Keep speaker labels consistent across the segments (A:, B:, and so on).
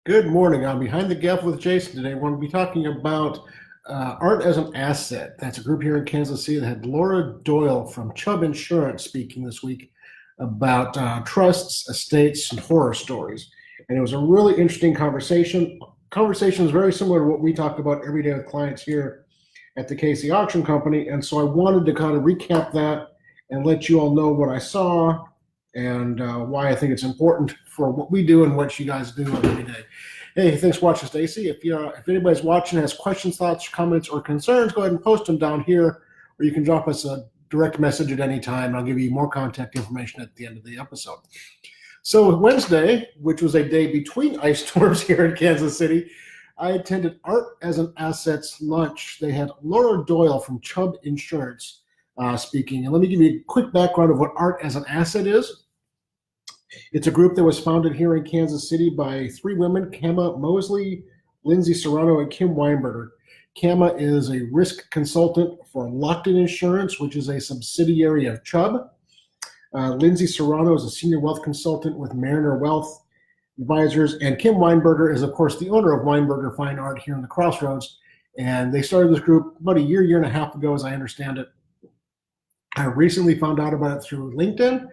A: Good morning. I'm Behind the Gavel with Jason today. We're going to be talking about art as an asset. That's a group here in Kansas City that had Laura Doyle from Chubb Insurance speaking this week about trusts, estates, and horror stories. And it was a really interesting conversation. Conversation is very similar to what we talk about every day with clients here at the KC Auction Company. And so I wanted to kind of recap that and let you all know what I saw and why I think it's important for what we do and what you guys do every day. Hey, thanks for watching, Stacy. If anybody's watching has questions, thoughts, comments, or concerns, go ahead and post them down here, or you can drop us a direct message at any time. I'll give you more contact information at the end of the episode. So Wednesday, which was a day between ice storms here in Kansas City, I attended Art as an Assets lunch. They had Laura Doyle from Chubb Insurance speaking. And let me give you a quick background of what Art as an Asset is. It's a group that was founded here in Kansas City by three women, Kama Mosley, Lindsay Serrano, and Kim Weinberger. Kama is a risk consultant for Lockton Insurance, which is a subsidiary of Chubb. Lindsay Serrano is a senior wealth consultant with Mariner Wealth Advisors. And Kim Weinberger is, of course, the owner of Weinberger Fine Art here in the Crossroads. And they started this group about a year and a half ago, as I understand it. I recently found out about it through LinkedIn.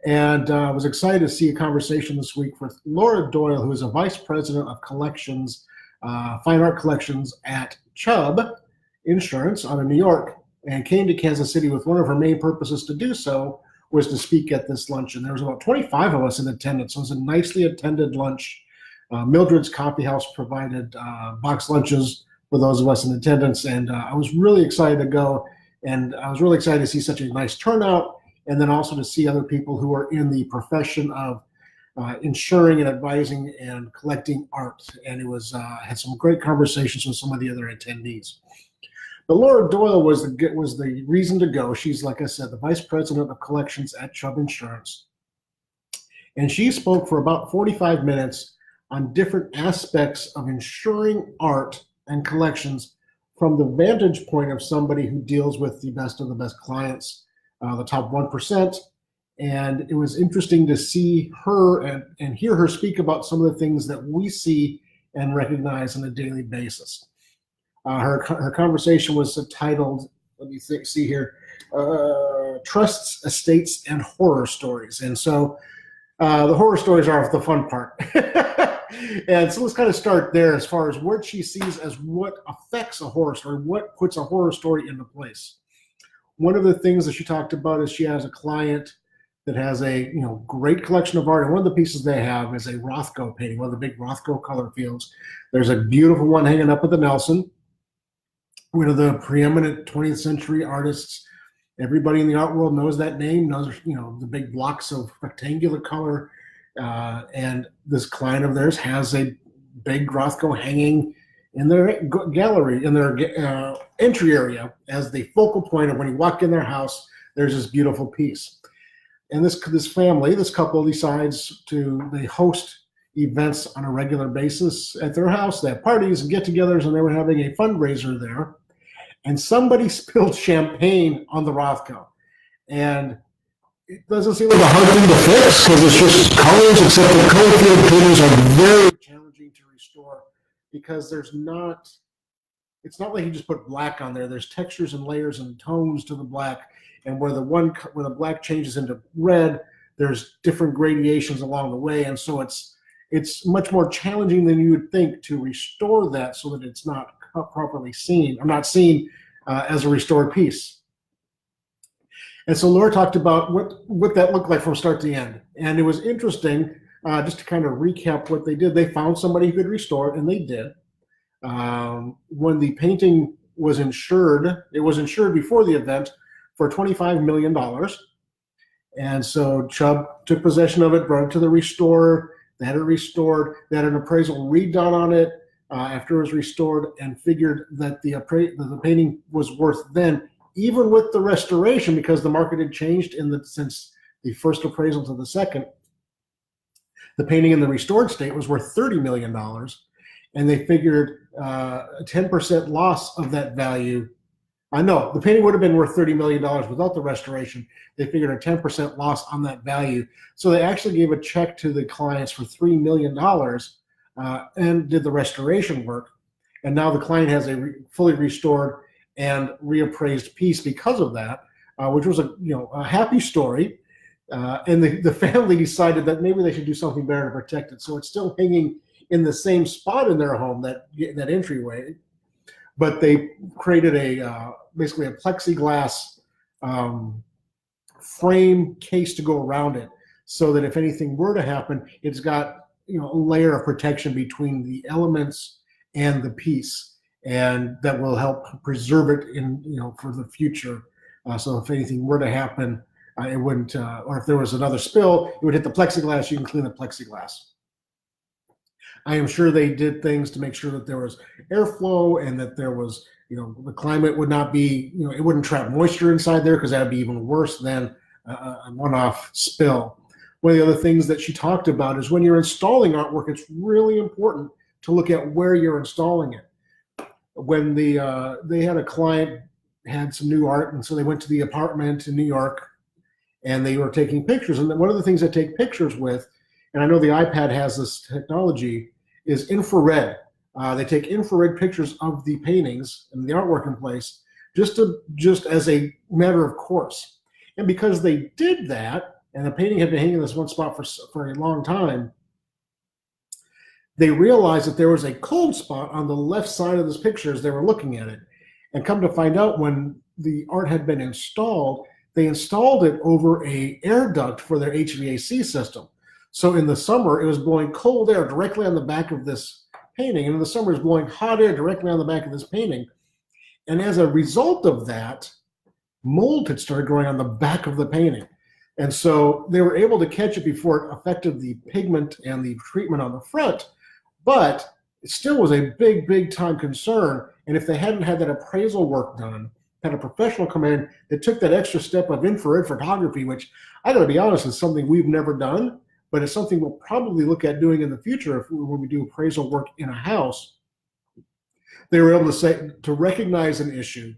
A: And I was excited to see a conversation this week with Laura Doyle, who is a vice president of collections, fine art collections at Chubb Insurance out of New York, and came to Kansas City with one of her main purposes to do so was to speak at this luncheon. There was about 25 of us in attendance. So it was a nicely attended lunch. Mildred's Coffee House provided box lunches for those of us in attendance, and I was really excited to go, and I was really excited to see such a nice turnout. And then also to see other people who are in the profession of insuring and advising and collecting art. And it was had some great conversations with some of the other attendees. But Laura Doyle was the reason to go. She's, like I said, the vice president of collections at Chubb Insurance. And she spoke for about 45 minutes on different aspects of insuring art and collections from the vantage point of somebody who deals with the best of the best clients, the top 1%. And it was interesting to see her and hear her speak about some of the things that we see and recognize on a daily basis. Her conversation was titled, let me see here, Trusts, Estates, and Horror Stories. And so the horror stories are the fun part. And so let's kind of start there as far as what she sees as what affects a horror story, what puts a horror story into place. One of the things that she talked about is she has a client that has a great collection of art, and one of the pieces they have is a Rothko painting, one of the big Rothko color fields. There's a beautiful one hanging up at the Nelson, one of the preeminent 20th century artists. Everybody in the art world knows that name, knows the big blocks of rectangular color, and this client of theirs has a big Rothko hanging in their gallery, in their entry area, as the focal point of when you walk in their house, there's this beautiful piece. And this family, this couple decides they host events on a regular basis at their house. They have parties and get-togethers, and they were having a fundraiser there. And somebody spilled champagne on the Rothko. And it doesn't seem like a hard thing to fix because it's just colors, except the color field paintings are very challenging to restore, because it's not like you just put black on there. There's textures and layers and tones to the black, and where the black changes into red, there's different gradations along the way, and so it's much more challenging than you would think to restore that so that it's not properly seen, or not seen as a restored piece. And so Laura talked about what that looked like from start to end, and it was interesting. Just to kind of recap what they did, they found somebody who could restore it, and they did. When the painting was insured, it was insured before the event for $25 million. And so Chubb took possession of it, brought it to the restorer. They had it restored. They had an appraisal redone on it after it was restored, and figured that the painting was worth then, even with the restoration, because the market had changed since the first appraisal to the second. The painting in the restored state was worth $30 million, and they figured a 10% loss of that value. No, the painting would have been worth $30 million without the restoration. They figured a 10% loss on that value. So they actually gave a check to the clients for $3 million and did the restoration work. And now the client has a fully restored and reappraised piece because of that, which was a happy story. And the family decided that maybe they should do something better to protect it. So it's still hanging in the same spot in their home, that entryway, but they created basically a plexiglass frame case to go around it, so that if anything were to happen, it's got a layer of protection between the elements and the piece, and that will help preserve it for the future. So if anything were to happen, it wouldn't, or if there was another spill, it would hit the plexiglass. You can clean the plexiglass. I am sure they did things to make sure that there was airflow and that there was, the climate would not be, it wouldn't trap moisture inside there, because that would be even worse than a one-off spill. One of the other things that she talked about is when you're installing artwork, it's really important to look at where you're installing it. When they had a client had some new art, and so they went to the apartment in New York, and they were taking pictures. And one of the things they take pictures with, and I know the iPad has this technology, is infrared. They take infrared pictures of the paintings and the artwork in place, just as a matter of course. And because they did that, and the painting had been hanging in this one spot for a long time, they realized that there was a cold spot on the left side of this picture as they were looking at it. And come to find out, when the art had been installed, they installed it over a air duct for their HVAC system. So in the summer, it was blowing cold air directly on the back of this painting, and in the summer, it was blowing hot air directly on the back of this painting. And as a result of that, mold had started growing on the back of the painting. And so they were able to catch it before it affected the pigment and the treatment on the front. But it still was a big, big time concern. And if they hadn't had that appraisal work done, had a professional come in that took that extra step of infrared photography, which I got to be honest, is something we've never done, but it's something we'll probably look at doing in the future when we do appraisal work in a house. They were able to recognize an issue,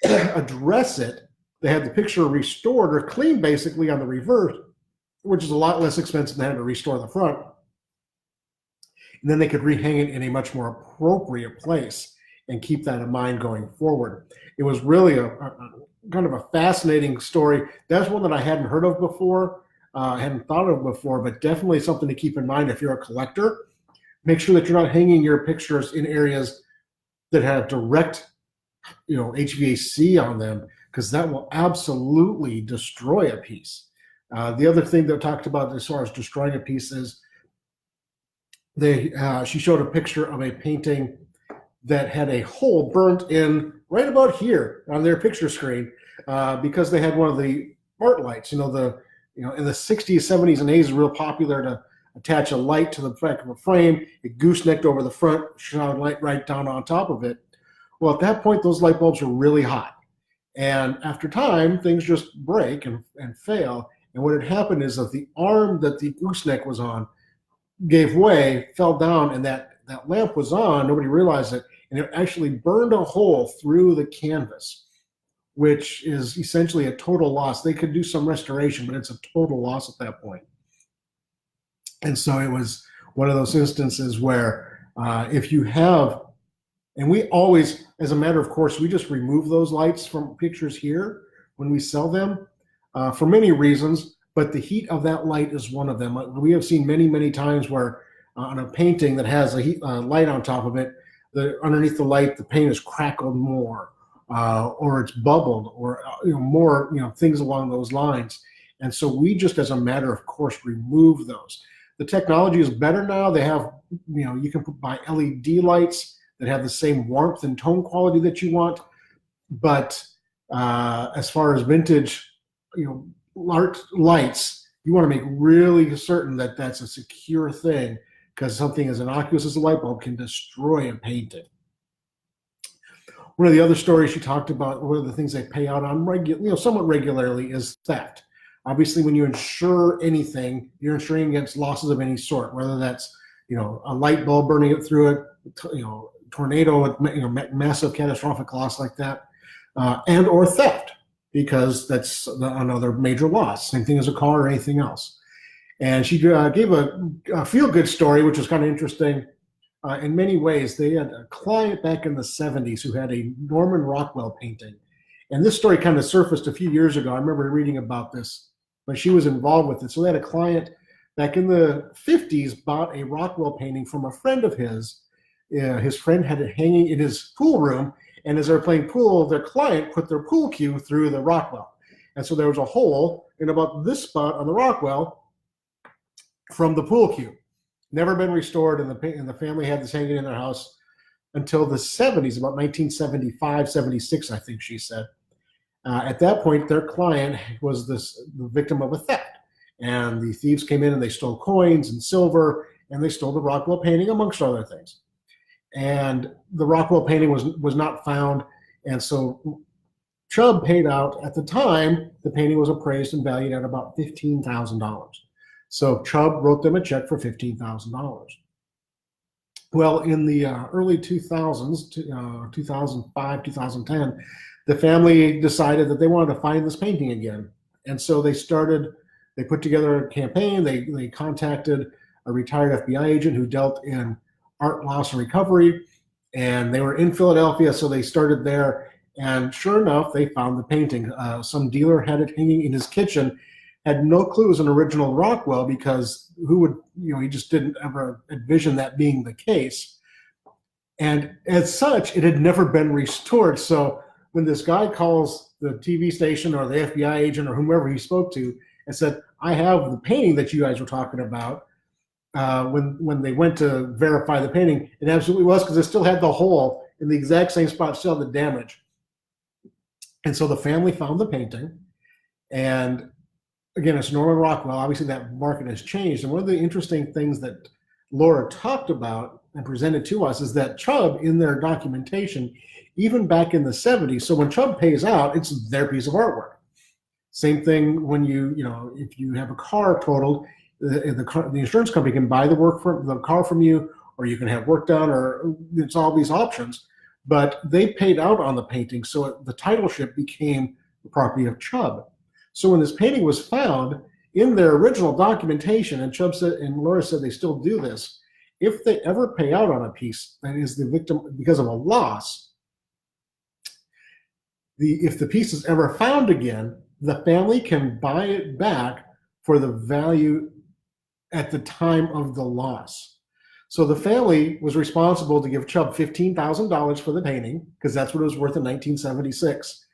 A: address it. They had the picture restored or cleaned basically on the reverse, which is a lot less expensive than having to restore the front. And then they could rehang it in a much more appropriate place and keep that in mind going forward. It was really a kind of a fascinating story. That's one that I hadn't heard of before, hadn't thought of before, but definitely something to keep in mind if you're a collector. Make sure that you're not hanging your pictures in areas that have direct, HVAC on them, because that will absolutely destroy a piece. The other thing they talked about as far as destroying a piece is she showed a picture of a painting that had a hole burnt in right about here on their picture screen, because they had one of the art lights. In the 60s, 70s, and 80s, is real popular to attach a light to the back of a frame. It goosenecked over the front, shone a light right down on top of it. Well, at that point, those light bulbs were really hot. And after time, things just break and fail. And what had happened is that the arm that the gooseneck was on gave way, fell down, and that lamp was on. Nobody realized it. And it actually burned a hole through the canvas, which is essentially a total loss. They could do some restoration, but it's a total loss at that point. And so it was one of those instances where if you have, and we always, as a matter of course, we just remove those lights from pictures here when we sell them for many reasons, but the heat of that light is one of them. We have seen many, many times where on a painting that has a light on top of it, underneath the light, the paint is crackled more, or it's bubbled, or more, things along those lines. And so we just, as a matter of course, remove those. The technology is better now. They have, you can buy LED lights that have the same warmth and tone quality that you want. But as far as vintage, art lights, you want to make really certain that that's a secure thing, because something as innocuous as a light bulb can destroy a painting. One of the other stories she talked about, one of the things they pay out on somewhat regularly, is theft. Obviously, when you insure anything, you're insuring against losses of any sort, whether that's a light bulb burning it through it, tornado with massive catastrophic loss like that, and or theft, because that's another major loss. Same thing as a car or anything else. And she gave a feel-good story, which was kind of interesting in many ways. They had a client back in the 70s who had a Norman Rockwell painting. And this story kind of surfaced a few years ago. I remember reading about this, but she was involved with it. So they had a client back in the 50s bought a Rockwell painting from a friend of his. His friend had it hanging in his pool room, and as they were playing pool, their client put their pool cue through the Rockwell. And so there was a hole in about this spot on the Rockwell from the pool cue. Never been restored, and the family had this hanging in their house until the 70s, about 1975, 76, I think she said. At that point, their client was the victim of a theft. And the thieves came in and they stole coins and silver, and they stole the Rockwell painting, amongst other things. And the Rockwell painting was not found. And so Chubb paid out, at the time, the painting was appraised and valued at about $15,000. So Chubb wrote them a check for $15,000. Well, in the early 2000s, 2005, 2010, the family decided that they wanted to find this painting again. And so they put together a campaign. They contacted a retired FBI agent who dealt in art loss and recovery, and they were in Philadelphia, so they started there. And sure enough, they found the painting. Some dealer had it hanging in his kitchen, had no clue it was an original Rockwell, because who would, he just didn't ever envision that being the case. And as such, it had never been restored. So when this guy calls the TV station or the FBI agent or whomever he spoke to and said, I have the painting that you guys were talking about, when they went to verify the painting, it absolutely was, because it still had the hole in the exact same spot, still had the damage. And so the family found the painting. And again, it's Norman Rockwell. Obviously, that market has changed. And one of the interesting things that Laura talked about and presented to us is that Chubb, in their documentation, even back in the 70s, so when Chubb pays out, it's their piece of artwork. Same thing when if you have a car totaled, the insurance company can buy the car from you, or you can have work done, or it's all these options. But they paid out on the painting, so the titleship became the property of Chubb. So when this painting was found, in their original documentation, and Chubb said, and Laura said they still do this, if they ever pay out on a piece that is the victim because of a loss, if the piece is ever found again, the family can buy it back for the value at the time of the loss. So the family was responsible to give Chubb $15,000 for the painting, because that's what it was worth in 1976.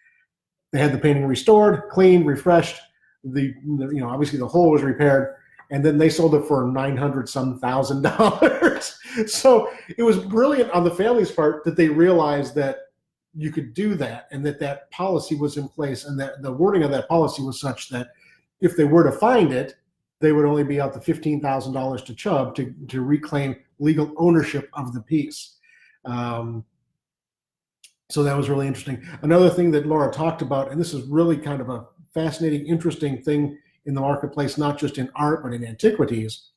A: They had the painting restored, cleaned, refreshed. Obviously the hole was repaired, and then they sold it for $900-some thousand. So it was brilliant on the family's part that they realized that you could do that, and that policy was in place, and that the wording of that policy was such that if they were to find it, they would only be out the $15,000 to Chubb to reclaim legal ownership of the piece. So that was really interesting. Another thing that Laura talked about, and this is really kind of a fascinating, interesting thing in the marketplace, not just in art, but in antiquities,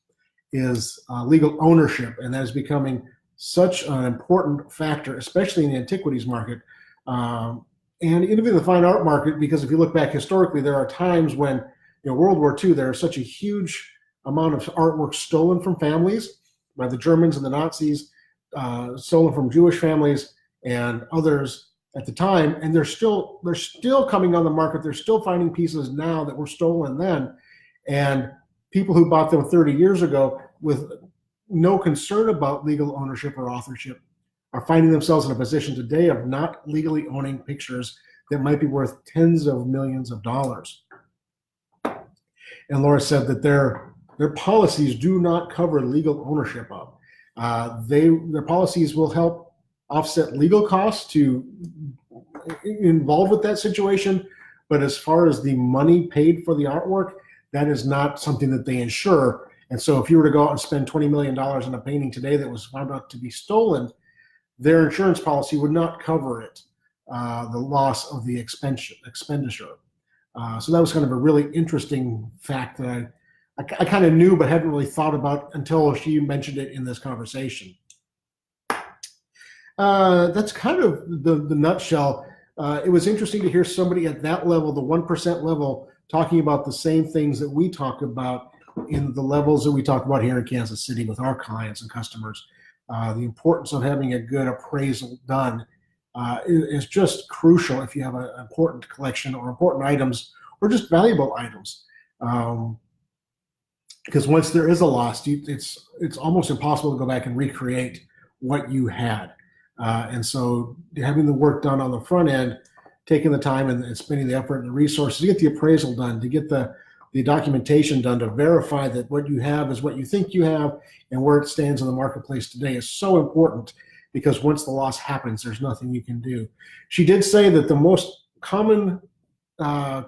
A: is legal ownership. And that is becoming such an important factor, especially in the antiquities market, and even in the fine art market, because if you look back historically, there are times when, World War II, there is such a huge amount of artwork stolen from families by the Germans and the Nazis, stolen from Jewish families and others at the time, and they're still coming on the market. They're still finding pieces now that were stolen then, and people who bought them 30 years ago with no concern about legal ownership or authorship are finding themselves in a position today of not legally owning pictures that might be worth tens of millions of dollars. And Laura said that their policies do not cover legal ownership of. Their policies will help offset legal costs to involve with that situation, but as far as the money paid for the artwork, that is not something that they insure. And so if you were to go out and spend $20 million on a painting today that was found out to be stolen, their insurance policy would not cover it, the loss of the expenditure. So that was kind of a really interesting fact that I kind of knew but hadn't really thought about until she mentioned it in this conversation. That's kind of the nutshell. It was interesting to hear somebody at that level, the 1% level, talking about the same things that we talk about, in the levels that we talk about here in Kansas City with our clients and customers. The importance of having a good appraisal done is just crucial if you have an important collection or important items or just valuable items. Because once there is a loss, it's almost impossible to go back and recreate what you had. And so having the work done on the front end, taking the time and spending the effort and the resources to get the appraisal done, to get the documentation done, to verify that what you have is what you think you have and where it stands in the marketplace today is so important, because once the loss happens, there's nothing you can do. She did say that the most common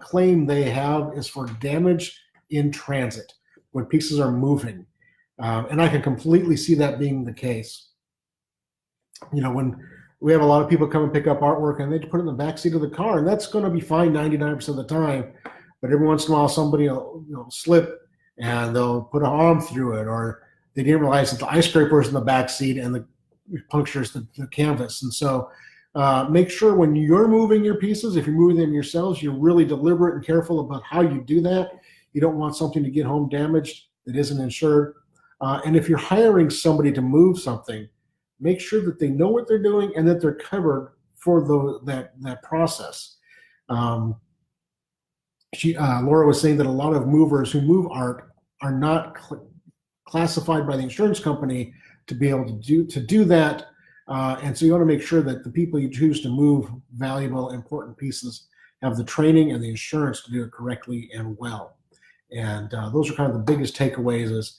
A: claim they have is for damage in transit, when pieces are moving. And I can completely see that being the case. When we have a lot of people come and pick up artwork and they put it in the back seat of the car, and that's going to be fine 99% of the time. But every once in a while, somebody will slip and they'll put an arm through it, or they didn't realize that the ice scraper is in the back seat and it punctures the canvas. And so make sure when you're moving your pieces, if you're moving them yourselves, you're really deliberate and careful about how you do that. You don't want something to get home damaged that isn't insured. And if you're hiring somebody to move something, make sure that they know what they're doing and that they're covered for that process. Laura was saying that a lot of movers who move art are not classified by the insurance company to be able to do that. And so you want to make sure that the people you choose to move valuable, important pieces have the training and the insurance to do it correctly and well. And those are kind of the biggest takeaways: is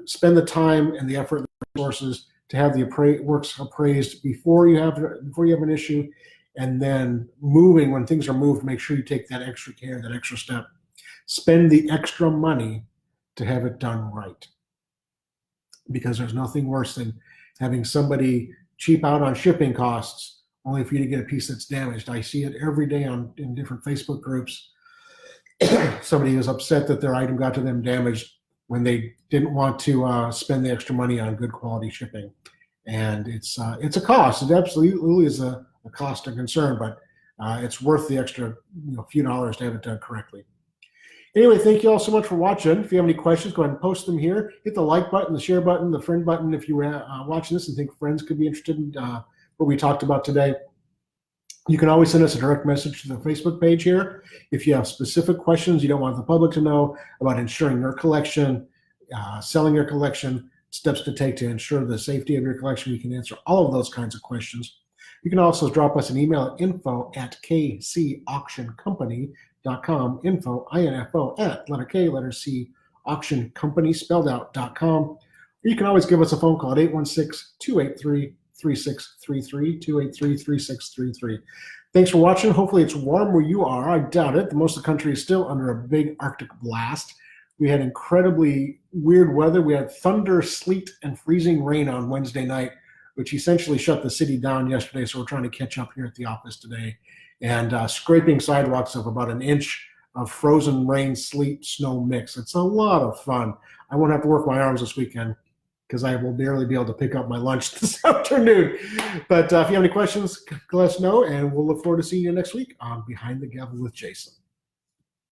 A: spend the time and the effort and the resources to have the works appraised before you have an issue, and then moving, when things are moved, make sure you take that extra care, that extra step. Spend the extra money to have it done right, because there's nothing worse than having somebody cheap out on shipping costs only for you to get a piece that's damaged. I see it every day in different Facebook groups. Somebody is upset that their item got to them damaged when they didn't want to spend the extra money on good quality shipping. And it's a cost. It absolutely is a cost and concern, but it's worth the extra few dollars to have it done correctly. Anyway, thank you all so much for watching. If you have any questions, go ahead and post them here. Hit the like button, the share button, the friend button if you were watching this and think friends could be interested in what we talked about today. You can always send us a direct message to the Facebook page here. If you have specific questions you don't want the public to know about insuring your collection, selling your collection, steps to take to ensure the safety of your collection, we can answer all of those kinds of questions. You can also drop us an email at info@kcauctioncompany.com, info at letter K, letter C, auction company spelled out.com. Or you can always give us a phone call at 816-283-3633, 283-3633. Thanks for watching. Hopefully it's warm where you are. I doubt it. Most of the country is still under a big Arctic blast. We had incredibly weird weather. We had thunder, sleet, and freezing rain on Wednesday night, which essentially shut the city down yesterday. So we're trying to catch up here at the office today. And scraping sidewalks of about an inch of frozen rain, sleet, snow mix. It's a lot of fun. I won't have to work my arms this weekend because I will barely be able to pick up my lunch this afternoon. But if you have any questions, let us know, and we'll look forward to seeing you next week on Behind the Gavel with Jason.